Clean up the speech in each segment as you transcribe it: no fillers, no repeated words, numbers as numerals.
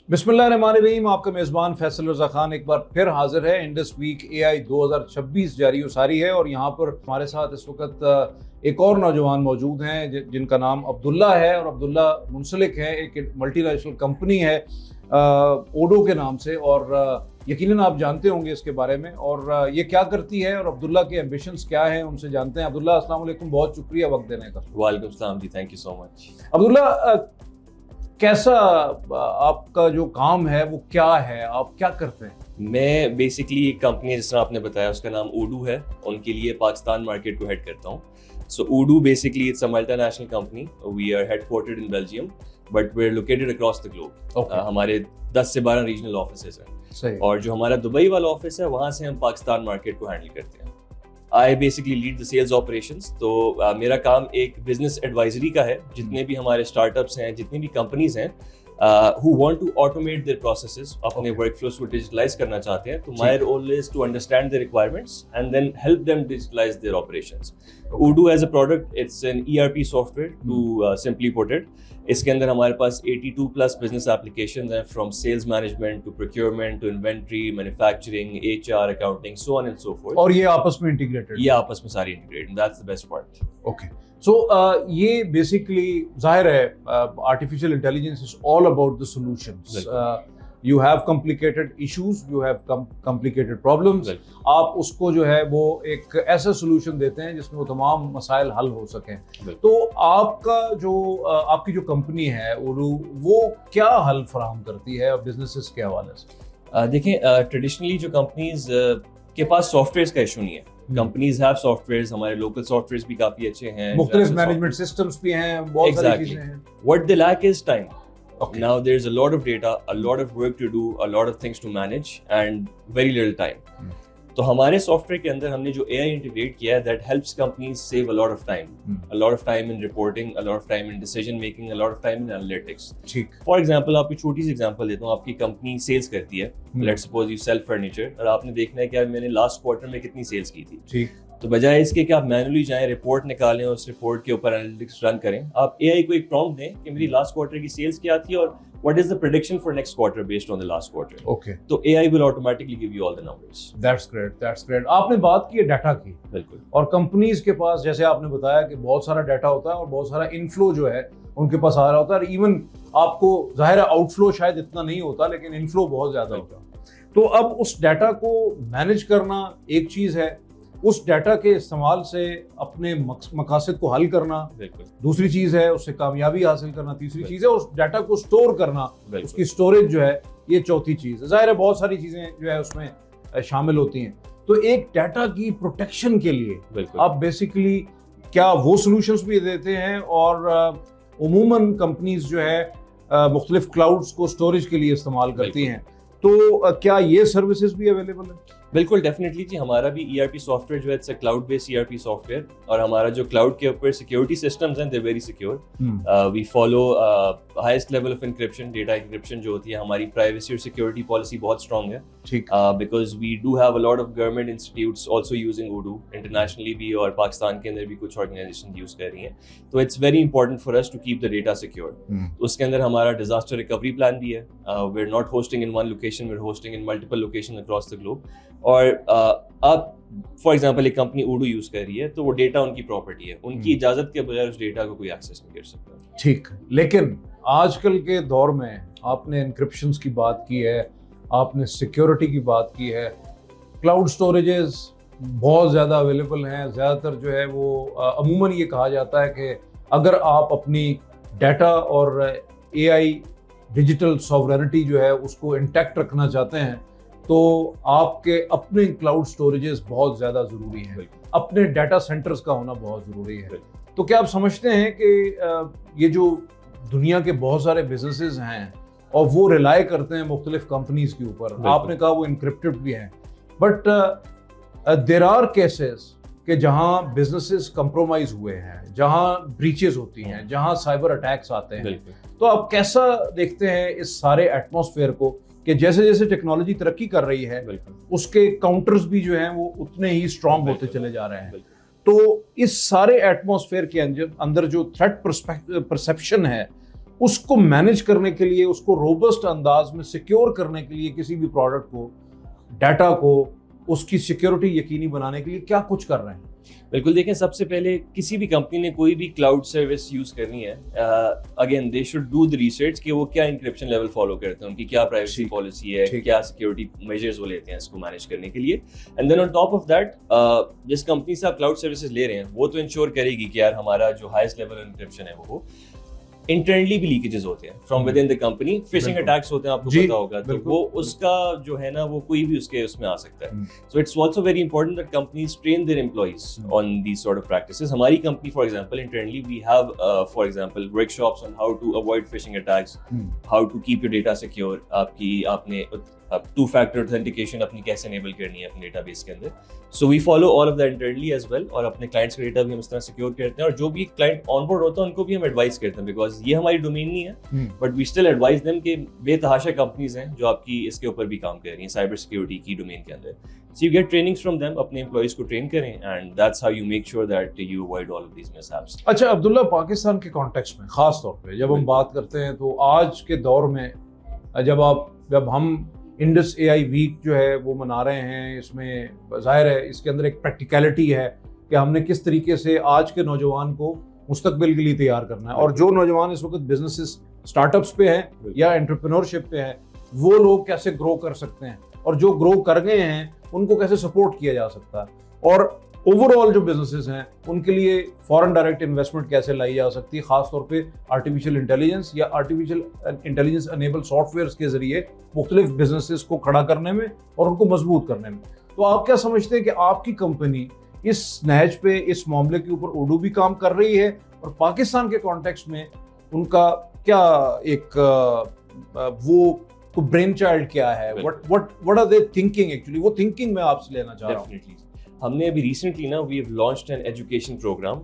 बिस्मिल्लाहिर्रहमानिर्रहीम। आपका मेज़बान फैसल रज़ा खान एक बार फिर हाजिर है। इंडस वीक AI 2026 जारी उसारी है और यहाँ पर हमारे साथ इस वक्त एक और नौजवान मौजूद हैं जिनका नाम अब्दुल्ला है और अब्दुल्ला मुंसलिक है, एक मल्टीनेशनल कंपनी है ओडो के नाम से, और यकीनन आप जानते होंगे इसके बारे में और ये क्या करती है और अब्दुल्ला के एम्बिशंस क्या हैं, उनसे जानते हैं। अब्दुल्ला, अस्सलाम वालेकुम, बहुत शुक्रिया वक्त देने का। वालेकुम सलाम जी, thank you so much. Abdullah, कैसा आपका जो काम है वो क्या है, आप क्या करते हैं? मैं बेसिकली एक कंपनी, जिस तरह आपने बताया, उसका नाम ओडू है, उनके लिए पाकिस्तान मार्केट को हेड करता हूँ। So Odoo basically it's a multinational company. We are headquartered in Belgium but we are located across the globe. हमारे 10 से 12 रीजनल ऑफिसेज हैं और जो हमारा दुबई वाला ऑफिस है वहाँ से हम पाकिस्तान मार्केट को हैंडल करते हैं। I basically lead the sales operations. तो मेरा काम एक बिजनेस एडवाइजरी का है। जितने भी हमारे स्टार्टअप्स हैं, जितनी भी कंपनीज हैं who want to automate their processes, अपने workflows को digitalize करना चाहते हैं, तो my role is to understand their requirements and then help them digitalize their operations. Odoo as a product, it's an ERP software to simply put it. इसके अंदर हमारे पास 82 plus business applications हैं, from sales management to procurement to inventory, manufacturing, HR, accounting, so on and so forth. और ये आपस में integrated? ये आपस में सारी integrated, that's the best part. Okay. So ये बेसिकली जाहिर है artificial intelligence is all about the solutions. You have complicated issues, you have complicated problems, आप उसको जो है वो एक ऐसा सॉल्यूशन देते हैं जिसमें वो तमाम मसाइल हल हो सकें। तो आपका जो आपकी जो कंपनी है ओडू, वो क्या हल फराहम करती है बिजनेसेस के हवाले से? देखें, ट्रेडिशनली जो कंपनीज के पास सॉफ्टवेयर का इशू नहीं है। कंपनीज हैव सॉफ्टवेयर्स, हमारे लोकल सॉफ्टवेयर्स भी काफी अच्छे हैं, मुख्तलिफ मैनेजमेंट सिस्टम्स भी हैं, बहुत सारी चीजें हैं। What they lack is time. Now there's a lot of data, a lot of work to do, a lot of things to manage and very little time. तो हमारे सॉफ्टवेयर के अंदर हमने जो AI इंटीग्रेट किया है, that helps companies save a lot of time, a lot of time in reporting, a lot of time in decision making, a lot of time in analytics. ठीक। For example, आपको छोटी सी example देता हूँ। आपकी company sales करती है, let's suppose you sell furniture, और आपने देखना है कि यार मैंने लास्ट क्वार्टर में कितनी सेल्स की थी। ठीक। तो बजाय इसके कि आप मैनुअली जाएं, रिपोर्ट निकालें, उस रिपोर्ट के ऊपर एनालिटिक्स रन करें, आप AI को एक प्रॉम्प्ट दें कि मेरी लास्ट क्वार्टर की सेल्स क्या थी और what is the prediction for next quarter based on the last quarter. Okay. तो AI will automatically give you all the numbers. That's great, that's great. आपने बात की है डाटा की। बिल्कुल। और कंपनीज के पास, जैसे आपने बताया कि बहुत सारा डाटा होता है और बहुत सारा इनफ्लो जो है उनके पास आ रहा होता है। इवन आपको जाहिर है आउटफ्लो शायद इतना नहीं होता, लेकिन इनफ्लो बहुत ज्यादा होता है। तो अब उस डाटा को मैनेज करना एक चीज है, उस डाटा के इस्तेमाल से अपने मकासद को हल करना दूसरी चीज़ है, उससे कामयाबी हासिल करना तीसरी चीज़ है, उस डाटा को स्टोर करना, उसकी स्टोरेज जो है ये चौथी चीज़ है। जाहिर है बहुत सारी चीज़ें जो है उसमें शामिल होती हैं। तो एक डाटा की प्रोटेक्शन के लिए आप बेसिकली क्या वो सॉल्यूशंस भी देते हैं, और उमूमन कंपनीज जो है मुख्तलिफ क्लाउड्स को स्टोरेज के लिए इस्तेमाल करती हैं, तो क्या ये सर्विसेज भी अवेलेबल है? बिल्कुल, डेफिनेटली जी। हमारा भी ERP सॉफ्टवेयर जो है it's a cloud based ERP software, और हमारा जो क्लाउड के ऊपर सिक्योरिटी सिस्टम्स हैं, they very secure. We follow highest level of encryption, data encryption जो होती है। हमारी प्राइवेसी और सिक्योरिटी पॉलिसी बहुत स्ट्रांग है, ठीक, because we do have a lot of government institutes also using Odoo, internationally भी, और पाकिस्तान के अंदर भी कुछ ऑर्गेनाइजेशन यूज कर रही हैं। तो it's very important for us to keep the data secure. उसके अंदर हमारा डिजास्टर रिकवरी प्लान भी है। We are not hosting in one location, we are hosting in multiple location across the globe. और आप फॉर एग्जांपल एक company Odoo use कर रही है, तो वो डेटा उनकी प्रॉपर्टी है, उनकी इजाजत के बगैर उस डेटा को कोई एक्सेस नहीं कर सकता। ठीक, लेकिन आजकल के दौर में आपने एन्क्रिप्शंस की बात की है, आपने सिक्योरिटी की बात की है, क्लाउड स्टोरेजेस बहुत ज़्यादा अवेलेबल हैं। ज़्यादातर जो है वो अमूमन ये कहा जाता है कि अगर आप अपनी डाटा और AI डिजिटल सॉवरेनिटी जो है उसको इंटैक्ट रखना चाहते हैं, तो आपके अपने क्लाउड स्टोरेजेस बहुत ज़्यादा ज़रूरी है, अपने डाटा सेंटर्स का होना बहुत ज़रूरी है। तो क्या आप समझते हैं कि ये जो दुनिया के बहुत सारे बिजनेसेस हैं और वो रिलाई करते हैं मुख्तलिफ कंपनीज के ऊपर, आपने कहा वो इनक्रिप्टेड भी हैं, बट देयर आर केसेस कि जहाँ बिजनेसेस कंप्रोमाइज हुए हैं, जहाँ ब्रीचेस होती हैं, जहाँ साइबर अटैक्स आते हैं, तो आप कैसा देखते हैं इस सारे एटमॉस्फेयर को कि जैसे जैसे टेक्नोलॉजी तरक्की कर रही है उसके काउंटर्स भी जो हैं वो उतने ही स्ट्रांग होते चले जा रहे हैं? तो इस सारे एटमॉस्फेयर के अंदर जो थ्रेट परसेप्शन है اس کو مینیج کرنے کے لیے, اس کو روبسٹ انداز میں سیکیور کرنے کے لیے, کسی بھی پروڈکٹ کو, ڈیٹا کو, اس کی سیکیورٹی یقینی بنانے کے لیے کیا کچھ کر رہے ہیں؟ بالکل, دیکھیں سب سے پہلے کسی بھی کمپنی نے کوئی بھی کلاؤڈ سروس یوز کرنی ہے, again they should do the research کہ وہ کیا انکرپشن لیول فالو کرتے ہیں, ان کی کیا پرائیویسی پالیسی ہے, کیا سیکیورٹی میجرز وہ لیتے ہیں اس کو مینیج کرنے کے لیے. And then on top of that, جس کمپنی سے آپ کلاؤڈ سروسز لے رہے ہیں وہ تو انشور کرے گی کہ یار ہمارا جو ہائیسٹ لیول انکرپشن ہے وہ انٹرنلی بھی لیکیجز ہوتے ہیں from within the company, phishing attacks ہوتے ہیں, آپ کو پتا ہوگا, تو وہ اس کا جو ہے نا وہ کوئی بھی اس میں آ سکتا ہے. So it's also very important that companies train their employees on these sort of practices. ہماری company for example internally we have for example workshops on how to avoid phishing attacks, how to keep your data secure, آپ نے two factor authentication اپنی کیسے enable کرنی ہے اپنے database کے اندر. So we follow all of that internally as well, اور اپنے کلائنٹس کا ڈیٹا بھی ہم اس طرح سیکیور کرتے ہیں, اور جو بھی کلائنٹ آن بورڈ ہوتا ہے ان کو بھی ہم ایڈوائز کرتے ہیں, بیکاز یہ ہماری ڈومین نہیں ہے but we still advise them کہ بے تحاشا کمپنیز ہیں جو آپ کی اس کے اوپر بھی کام کر رہی ہیں سائبر سیکیورٹی کی ڈومین کے اندر. So you get trainings from them, اپنے امپلائیز کو ٹرین کریں, and that's how you make sure that you avoid all of these mishaps. اچھا عبداللہ, پاکستان کے کانٹیکسٹ میں خاص طور پہ جب ہم بات کرتے ہیں تو آج کے دور میں جب ہم انڈس اے آئی ویک جو ہے وہ منا رہے ہیں, اس میں ظاہر ہے اس کے اندر ایک پریکٹیکلٹی ہے کہ ہم نے کس طریقے سے آج کے نوجوان کو مستقبل کے لیے تیار کرنا ہے, اور جو نوجوان اس وقت بزنسز اسٹارٹ اپس پہ ہیں یا انٹرپرینورشپ پہ ہیں وہ لوگ کیسے گرو کر سکتے ہیں, اور جو گرو کر گئے ہیں ان کو کیسے سپورٹ کیا جا سکتا ہے, اور اوور آل جو بزنسز ہیں ان کے لیے فارن ڈائریکٹ انویسٹمنٹ کیسے لائی جا سکتی ہے, خاص طور پہ آرٹیفیشیل انٹیلیجنس یا artificial intelligence enable softwares کے ذریعے مختلف بزنسز کو کھڑا کرنے میں اور ان کو مضبوط کرنے میں. تو آپ کیا سمجھتے ہیں کہ آپ کی کمپنی اس نہج پہ, اس معاملے کے اوپر اوڈو بھی کام کر رہی ہے, اور پاکستان کے کانٹیکسٹ میں ان کا کیا ایک وہ برین چائلڈ کیا ہے, what are they thinking actually, وہ تھنکنگ میں آپ سے لینا چاہ رہا ہوں. ہم نے ابھی ریسنٹلی نا we have launched an education program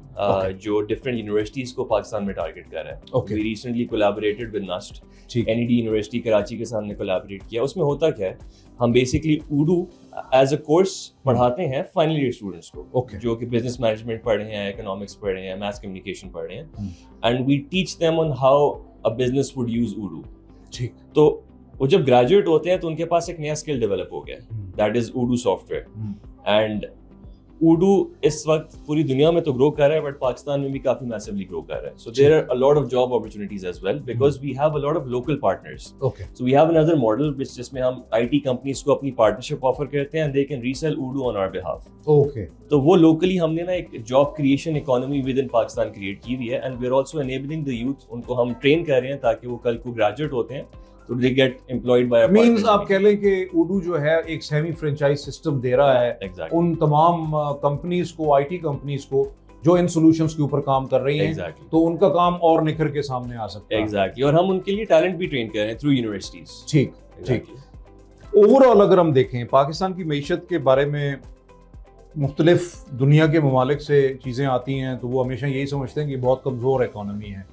جو ڈفرینٹ یونیورسٹیز کو پاکستان میں ٹارگیٹ کر رہا ہے. We recently collaborated with NUST, N E D university Karachi کے ساتھ ہم نے کولیبوریٹ کیا. اس میں ہوتا کیا ہے, ہم basically Urdu as a course پڑھاتے ہیں فائنل ایئر اسٹوڈنٹس کو جو کہ بزنس مینجمنٹ پڑھ رہے ہیں, اکنامکس پڑھ رہے ہیں, میس کمیونیکیشن پڑھ رہے ہیں, and we teach them on how a business would use Urdu. تو وہ جب گریجویٹ ہوتے ہیں تو ان کے پاس ایک نیا اسکل ڈیولپ ہو گیا, that is Odoo software. And Odoo اس وقت پوری دنیا میں تو گرو کر رہا ہے بٹ پاکستان میں بھی کافی میسively گرو کر رہا ہے. So there are a lot of job opportunities as well because we have a lot of local partners. So we have another model جس میں ہم IT companies کو اپنی partnership offer کرتے ہیں and they can resell Urdu on our behalf. تو وہ locally ہم نے نا ایک job creation economy within Pakistan create کی ہوئی ہے, and we are also enabling the youth, ان کو ہم train کر رہے ہیں تاکہ وہ کل کو graduate ہوتے ہیں تو they get employed by our partners. Means آپ کہہ لیں کہ اردو جو ہے ایک سیمی فرینچائز سسٹم دے رہا ہے ان تمام کمپنیز کو, آئی ٹی کمپنیز کو جو ان سولوشنز کے اوپر کام کر رہی ہیں, تو ان کا کام اور نکھر کے سامنے آ سکتا ہے. ایگزیکٹلی, اور ہم ان کے لیے ٹیلنٹ بھی ٹرین کر رہے ہیں تھرو یونیورسٹیز. ٹھیک. اوور آل اگر ہم دیکھیں پاکستان کی معیشت کے بارے میں, مختلف دنیا کے ممالک سے چیزیں آتی ہیں تو وہ ہمیشہ یہی سمجھتے ہیں کہ بہت کمزور اکانومی ہے.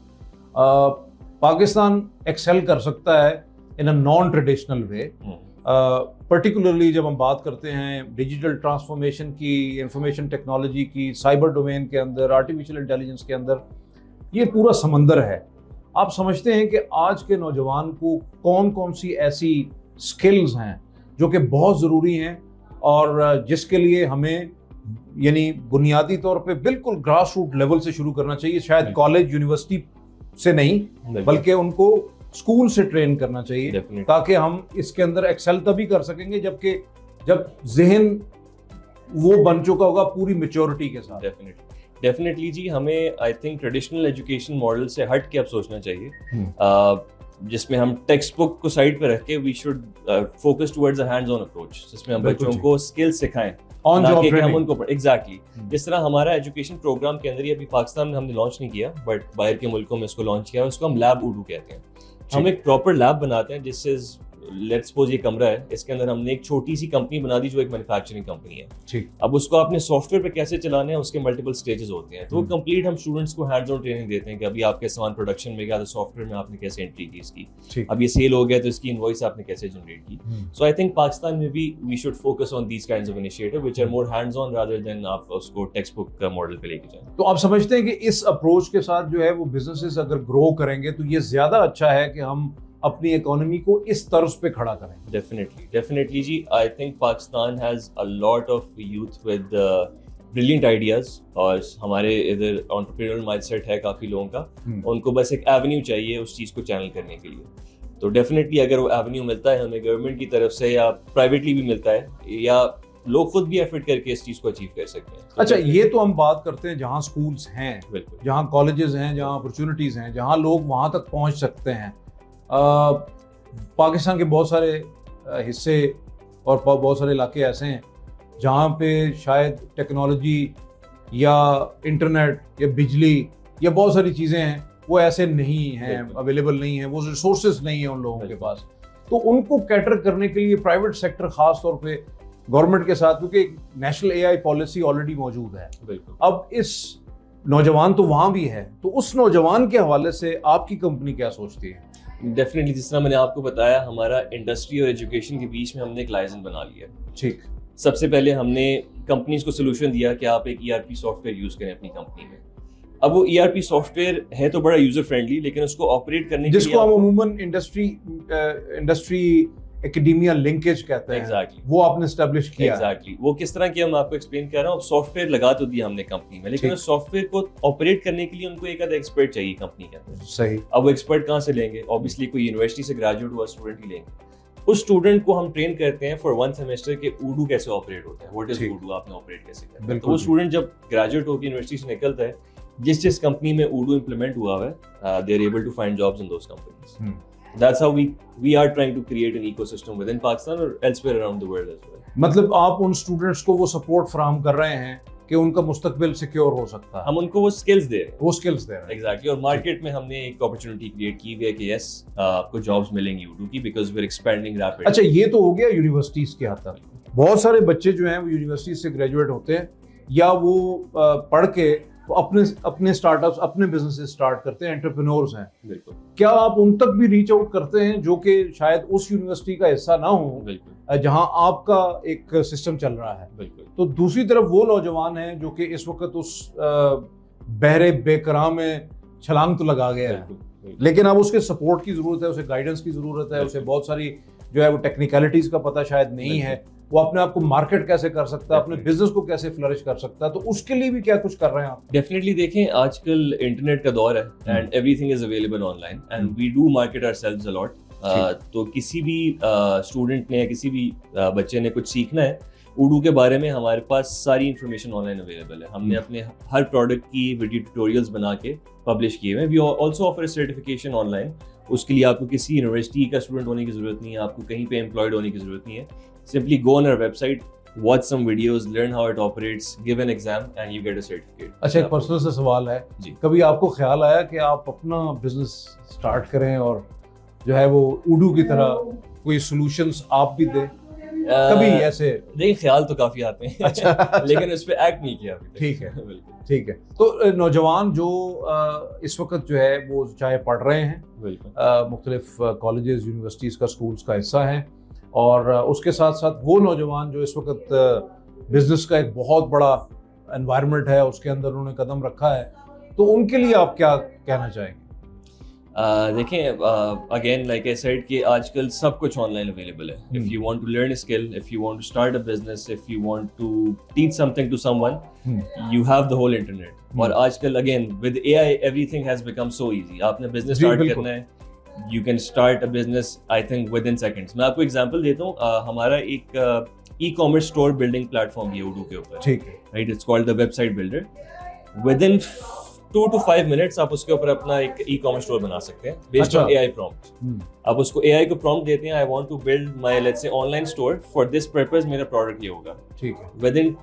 پاکستان ایکسل کر سکتا ہے ان اے نان ٹریڈیشنل وے, پرٹیکولرلی جب ہم بات کرتے ہیں ڈیجیٹل ٹرانسفارمیشن کی, انفارمیشن ٹیکنالوجی کی, سائبر ڈومین کے اندر, آرٹیفیشیل انٹیلیجنس کے اندر. یہ پورا سمندر ہے. آپ سمجھتے ہیں کہ آج کے نوجوان کو کون کون سی ایسی اسکلز ہیں جو کہ بہت ضروری ہیں اور جس کے لیے ہمیں یعنی بنیادی طور پہ بالکل گراس روٹ لیول سے شروع کرنا چاہیے, شاید کالج یونیورسٹی سے نہیں بلکہ ان کو اسکول سے ٹرین کرنا چاہیے تاکہ ہم اس کے اندر ایکسل تبھی کر سکیں گے جب ذہن وہ بن چکا ہوگا پوری میچورٹی کے ساتھ. ڈیفینیٹلی جی, ہمیں I think traditional education model سے ہٹ کے اب سوچنا چاہیے, جس میں ہم ٹیکسٹ بک کو سائڈ پہ رکھ کے we should focus towards a hands on approach, جس میں ہم بچوں کو اسکل سکھائیں ایگزیکٹلی. جس طرح ہمارا ایجوکیشن پروگرام کے اندر یہ ابھی پاکستان میں ہم نے لانچ نہیں کیا بٹ باہر کے ملکوں میں اس کو لانچ کیا, اس کو ہم لیب اردو کہتے ہیں. ہم ایک پراپر لیب بناتے ہیں جس از लेट्स सपोज ये कमरा है, इसके अंदर हमने एक छोटी सी कंपनी बना दी जो एक मैन्युफैक्चरिंग कंपनी है. ठीक. अब उसको आपने सॉफ्टवेयर पे कैसे चलाना है, उसके मल्टीपल स्टेजेस होते हैं. तो वो कंप्लीट हम स्टूडेंट्स को हैंड्स ऑन ट्रेनिंग देते हैं कि अभी आपके सामान प्रोडक्शन में गया तो सॉफ्टवेयर में आपने कैसे एंट्री की इसकी, अब ये सेल हो गया तो इसकी इनवॉइस आपने कैसे जनरेट की. सो आई थिंक पाकिस्तान में भी we should focus on these kinds of initiative which are more hands on rather than आप उसको टेक्स्ट बुक का मॉडल पे लेके जाएं. तो आप समझते हैं कि इस अप्रोच के साथ जो है वो बिजनेसेस अगर ग्रो करेंगे तो ये ज्यादा अच्छा है कि हम अपनी इकोनॉमी को इस तर्ज पे खड़ा करें? डेफिनेटली जी. I think Pakistan has a lot of youth with brilliant ideas, और हमारे इधर एंटरप्रेन्योरल माइंडसेट है काफ़ी लोगों का. उनको बस एक एवेन्यू चाहिए उस चीज़ को चैनल करने के लिए. तो डेफिनेटली अगर वो एवेन्यू मिलता है हमें गवर्नमेंट की तरफ से या प्राइवेटली भी मिलता है या लोग खुद भी एफर्ट करके इस चीज़ को अचीव कर सकते हैं. तो अच्छा, ये तो हम बात करते हैं जहाँ स्कूल्स हैं, बिल्कुल, जहाँ कॉलेजेस हैं, जहाँ अपॉर्चुनिटीज़ हैं, जहाँ लोग वहाँ तक पहुँच सकते हैं. पाकिस्तान के बहुत सारे हिस्से और बहुत सारे इलाके ऐसे हैं जहाँ पे शायद टेक्नोलॉजी या इंटरनेट या बिजली या बहुत सारी चीज़ें हैं वो ऐसे नहीं हैं, अवेलेबल नहीं हैं, वो रिसोर्सेज नहीं है उन लोगों के पास. तो उनको कैटर करने के लिए प्राइवेट सेक्टर खास तौर पे गवर्नमेंट के साथ, क्योंकि नेशनल एआई पॉलिसी ऑलरेडी मौजूद है, बिल्कुल. अब इस नौजवान तो वहाँ भी है, तो उस नौजवान के हवाले से आपकी कंपनी क्या सोचती है? डेफिनेटली, जिस तरह मैंने आपको बताया, हमारा इंडस्ट्री और एजुकेशन के बीच में हमने एक लाइजन बना लिया. ठीक. सबसे पहले हमने कंपनीज को सोल्यूशन दिया कि आप एक ईआरपी सॉफ्टवेयर यूज करें अपनी कंपनी में. अब वो ईआरपी सॉफ्टवेयर है तो बड़ा यूजर फ्रेंडली, लेकिन उसको ऑपरेट करने के लिए जिसको हम अमूमन इंडस्ट्री एकेडेमिया लिंकेज कहते हैं, एग्जैक्टली, वो आपने एस्टेब्लिश किया. एग्जैक्टली, वो किस तरह किया मैं आपको एक्सप्लेन कर रहा हूँ. सॉफ्टवेयर लगा तो दिया हमने कंपनी में, लेकिन उस सॉफ्टवेयर को ऑपरेट करने के लिए उनको एक आधा एक्सपर्ट चाहिए कंपनी के अंदर. सही. अब वो एक्सपर्ट कहाँ से लेंगे? ऑब्वियसली कोई यूनिवर्सिटी से ग्रेजुएट हुआ स्टूडेंट ही लेंगे. उस स्टूडेंट को हम ट्रेन करते हैं फॉर 1 सेमेस्टर के ऊडू कैसे ऑपरेट होता है, व्हाट इज ऊडू, आपने ऑपरेट कैसे करना है. तो वो स्टूडेंट जब ग्रेजुएट होकर यूनिवर्सिटी से निकलता है, जिस कंपनी में ऊडू इंप्लीमेंट हुआ है, they are able to find jobs in those companies. That's how we are trying to create an ecosystem within Pakistan or elsewhere around the world as well. मतलब आप उन स्टूडेंट्स को वो सपोर्ट फराहम कर रहे हैं कि उनका मुस्तकबिल सिक्योर हो सकता है. हम उनको वो स्किल्स दे रहे हैं. वो स्किल्स दे रहे हैं. एग्जैक्टली. और मार्केट में हमने एक अपॉर्चुनिटी क्रिएट की हुई है कि यस, आपको जॉब्स मिलेंगी ऊडू की, because we are expanding rapidly. अच्छा, ये तो हो गया यूनिवर्सिटीज के हद तक. बहुत सारे बच्चे जो हैं वो यूनिवर्सिटी से ग्रेजुएट होते हैं या वो पढ़ के अपने स्टार्टअप्स, अपने बिजनेसेस स्टार्ट करते हैं, एंटरप्रेन्योर्स हैं. बिल्कुल. क्या आप उन तक भी रीच आउट करते हैं जो कि शायद उस यूनिवर्सिटी का हिस्सा ना हो? बिल्कुल. जहां आपका एक सिस्टम चल रहा है. बिल्कुल. तो दूसरी तरफ वो नौजवान हैं जो कि इस वक्त उस बहरे बेकरार में छलांग तो लगा गया है, लेकिन अब उसके सपोर्ट की जरूरत है, उसे गाइडेंस की जरूरत है, उसे बहुत सारी जो है वो टेक्निकलिटीज का पता शायद नहीं है, वो अपने आप को मार्केट कैसे कर सकता है, अपने बिजनेस को कैसे फ्लरिश कर सकता है. तो उसके लिए भी क्या कुछ कर रहे हैं आप? डेफिनेटली. देखें, आजकल इंटरनेट का दौर है and everything is available online and we do market ourselves a lot. तो किसी भी स्टूडेंट ने या किसी भी बच्चे ने कुछ सीखना है ऊडू के बारे में, हमारे पास सारी इन्फॉर्मेशन ऑनलाइन अवेलेबल है. हमने अपने हर प्रोडक्ट की वीडियो ट्यूटोरियल्स बना के पब्लिश किए हुए हैं. We also offer certification online. उसके लिए आपको किसी यूनिवर्सिटी का स्टूडेंट होने की जरूरत नहीं है, आपको कहीं पे एम्प्लॉयड होने की जरूरत नहीं है. Simply go on our website, watch some videos, learn how it operates, give an exam and you get a certificate. अच्छा, एक पर्सनल सा सवाल है जी. कभी आपको ख्याल आया कि आप अपना बिजनेस स्टार्ट करें और जो है वो ऊडू की तरह कोई सॉल्यूशंस आप भी दें? कभी ऐसे? नहीं, ख्याल तो काफी आते हैं. अच्छा. लेकिन उस पर एक्ट नहीं किया अभी तक. ठीक है. बिल्कुल. ठीक है. तो नौजवान जो इस वक्त जो है वो चाहे पढ़ रहे हैं, मुख्तलिफ कॉलेजेस, यूनिवर्सिटीज़ का, स्कूल्स का हिस्सा हैं, और उसके साथ साथ वो नौजवान जो इस वक्त बिजनेस का एक बहुत बड़ा एनवायरनमेंट है उसके अंदर उन्होंने कदम रखा है, तो उनके लिए आप क्या कहना चाहेंगे? देखें, अगेन लाइक आई सेड कि आजकल सब कुछ ऑनलाइन अवेलेबल है. If you want to learn a skill, if you want to start a business, if you want to teach something to someone, you have the whole internet. और आजकल again with AI everything has become so easy. आपने business start करना है, you can start a business I think within seconds. मैं आपको example देता हूँ. हमारा एक ई-कॉमर्स स्टोर बिल्डिंग प्लेटफॉर्म है ऊडू के ऊपर. ठीक है. Right, it's called the website builder. Within 2 to 5 minutes आप उसके ऊपर अपना एक ई-कॉमर्स स्टोर बना सकते हैं बेस्ड ऑन एआई प्रॉम्प्ट. आप उसको एआई को प्रॉम्प्ट देते हैं, I want to build my let's say online store for this purpose, मेरा प्रोडक्ट ये होगा. ठीक है. विदिन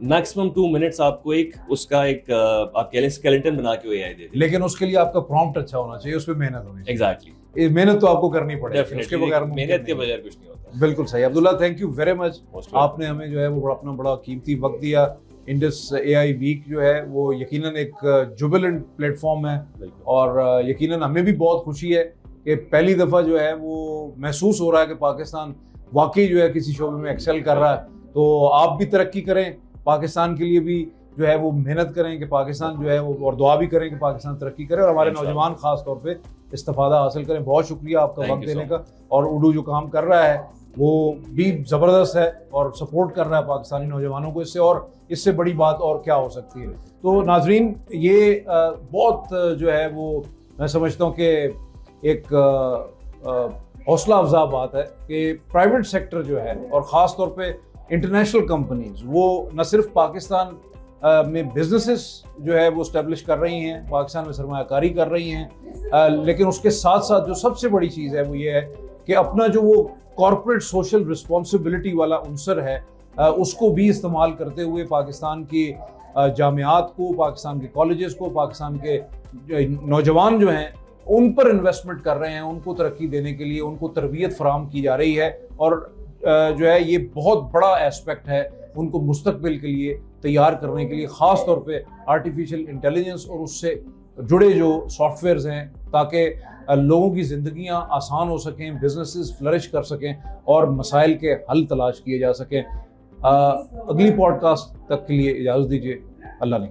मैक्सिमम 2 minutes आपको उसका आप कह लें स्केलेटन बना के एआई दे दे. लेकिन उसके लिए आपका प्रॉम्प्ट अच्छा होना चाहिए, उस पर मेहनत होनी चाहिए. एग्जैक्टली. محنت تو آپ کو کرنی پڑے گی, اس کے بغیر محنت کے بغیر کچھ نہیں ہوتا. بالکل صحیح. عبداللہ تھینک یو ویری مچ, آپ نے ہمیں جو ہے وہ اپنا بڑا قیمتی وقت دیا. انڈس اے آئی ویک جو ہے وہ یقیناً ایک جوبلنٹ پلیٹ فارم ہے, اور یقیناً ہمیں بھی بہت خوشی ہے کہ پہلی دفعہ جو ہے وہ محسوس ہو رہا ہے کہ پاکستان واقعی جو ہے کسی شعبے میں ایکسل کر رہا ہے. تو آپ بھی ترقی کریں, پاکستان کے لیے بھی جو ہے وہ محنت کریں کہ پاکستان جو ہے وہ, اور دعا بھی کریں کہ پاکستان ترقی کرے, اور ہمارے نوجوان خاص طور پہ استفادہ حاصل کریں. بہت شکریہ آپ کا وقت دینے کا. اور اوڈو جو کام کر رہا ہے وہ بھی زبردست ہے اور سپورٹ کر رہا ہے پاکستانی نوجوانوں کو. اس سے بڑی بات اور کیا ہو سکتی ہے. تو ناظرین, یہ بہت جو ہے وہ میں سمجھتا ہوں کہ ایک حوصلہ افزا بات ہے کہ پرائیویٹ سیکٹر جو ہے, اور خاص طور پہ انٹرنیشنل کمپنیز, وہ نہ صرف پاکستان میں بزنسز جو ہے وہ اسٹیبلش کر رہی ہیں, پاکستان میں سرمایہ کاری کر رہی ہیں, لیکن اس کے ساتھ ساتھ جو سب سے بڑی چیز ہے وہ یہ ہے کہ اپنا جو وہ کارپوریٹ سوشل رسپانسبلٹی والا عنصر ہے اس کو بھی استعمال کرتے ہوئے پاکستان کی جامعات کو, پاکستان کے کالجز کو, پاکستان کے نوجوان جو ہیں ان پر انویسٹمنٹ کر رہے ہیں, ان کو ترقی دینے کے لیے ان کو تربیت فراہم کی جا رہی ہے. اور جو ہے یہ بہت بڑا ایسپیکٹ ہے ان کو مستقبل کے لیے تیار کرنے کے لیے, خاص طور پہ آرٹیفیشل انٹیلیجنس اور اس سے جڑے جو سافٹ ویئرز ہیں, تاکہ لوگوں کی زندگیاں آسان ہو سکیں, بزنسز فلرش کر سکیں اور مسائل کے حل تلاش کیے جا سکیں. اگلی پوڈ کاسٹ تک کے لیے اجازت دیجیے. اللہ نے